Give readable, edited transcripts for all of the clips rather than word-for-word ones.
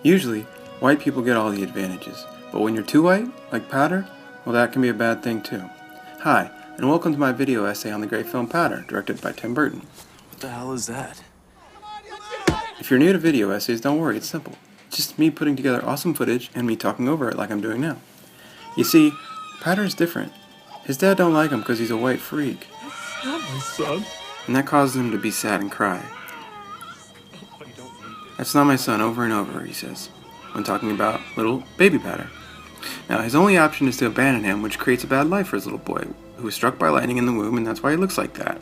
Usually, white people get all the advantages, but when you're too white, like Patter, well, that can be a bad thing too. Hi, and welcome to my video essay on the great film Patter, directed by Tim Burton. What the hell is that? If you're new to video essays, don't worry, it's simple. It's just me putting together awesome footage and me talking over it like I'm doing now. You see, Patter is different. His dad don't like him because he's a white freak. That's not my son. And that causes him to be sad and cry. That's not my son, over and over, he says, when talking about little baby Patter. Now, his only option is to abandon him, which creates a bad life for his little boy, who was struck by lightning in the womb, and that's why he looks like that.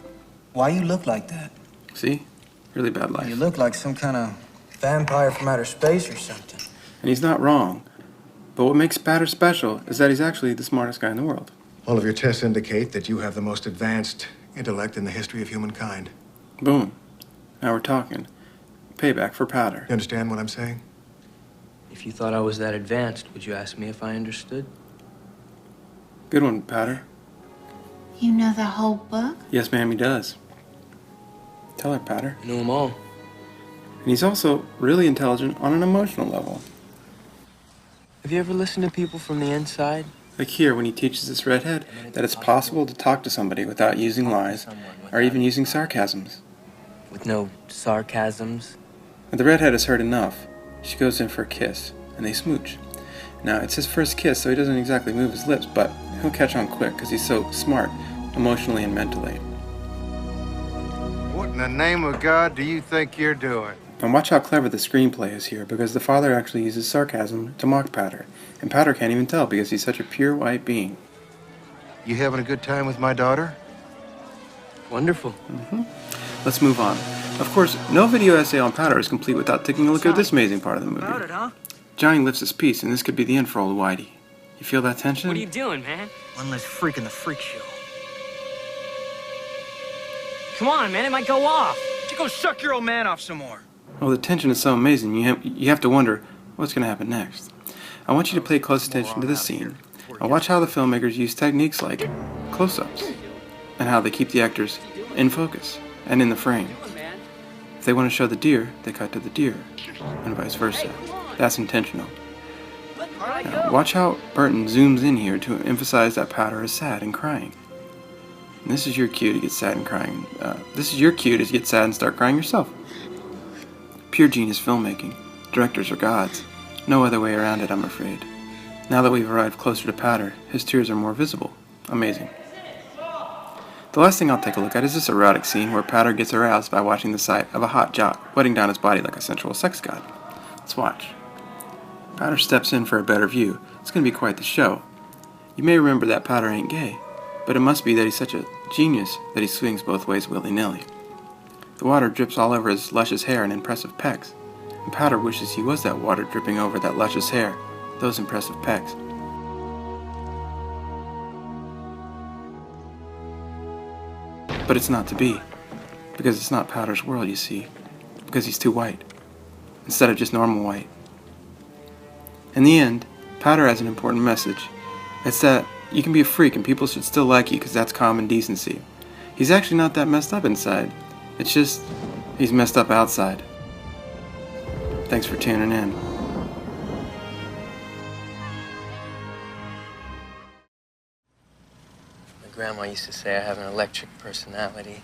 Why you look like that? See? Really bad life. You look like some kind of vampire from outer space or something. And he's not wrong. But what makes Patter special is that he's actually the smartest guy in the world. All of your tests indicate that you have the most advanced intellect in the history of humankind. Boom. Now we're talking. Payback for Patter. You understand what I'm saying? If you thought I was that advanced, would you ask me if I understood? Good one, Patter. You know the whole book? Yes, ma'am, he does. Tell her, Patter. I know them all. And he's also really intelligent on an emotional level. Have you ever listened to people from the inside? Like here, when he teaches this redhead that it's possible to talk to somebody without using lies or even using sarcasms. With no sarcasms? But the redhead has heard enough. She goes in for a kiss, and they smooch. Now, it's his first kiss, so he doesn't exactly move his lips, but he'll catch on quick because he's so smart, emotionally and mentally. What in the name of God do you think you're doing? And watch how clever the screenplay is here, because the father actually uses sarcasm to mock Patter, and Patter can't even tell because he's such a pure white being. You having a good time with my daughter? Wonderful. Let's move on. Of course, no video essay on Patter is complete without taking a look at this amazing part of the movie. About it, huh? Johnny lifts his piece, and this could be the end for old Whitey. You feel that tension? What are you doing, man? One less freak in the freak show. Come on, man, it might go off. You go suck your old man off some more. Well, the tension is so amazing, you have to wonder what's going to happen next. I want you to pay close attention to this scene, and watch how the filmmakers use techniques like close-ups, and how they keep the actors in focus and in the frame. If they want to show the deer, they cut to the deer, and vice versa. That's intentional. Now, watch how Burton zooms in here to emphasize that Patter is sad and crying. And this is your cue to get sad and crying. This is your cue to get sad and start crying yourself. Pure genius filmmaking. Directors are gods. No other way around it, I'm afraid. Now that we've arrived closer to Patter, his tears are more visible. Amazing. The last thing I'll take a look at is this erotic scene where Patter gets aroused by watching the sight of a hot jock wetting down his body like a sensual sex god. Let's watch. Patter steps in for a better view. It's going to be quite the show. You may remember that Patter ain't gay, but it must be that he's such a genius that he swings both ways willy-nilly. The water drips all over his luscious hair and impressive pecs, and Patter wishes he was that water dripping over that luscious hair, those impressive pecs. But it's not to be, because it's not Patter's world, you see, because he's too white, instead of just normal white. In the end, Patter has an important message. It's that you can be a freak and people should still like you because that's common decency. He's actually not that messed up inside. It's just, he's messed up outside. Thanks for tuning in. My grandma used to say I have an electric personality.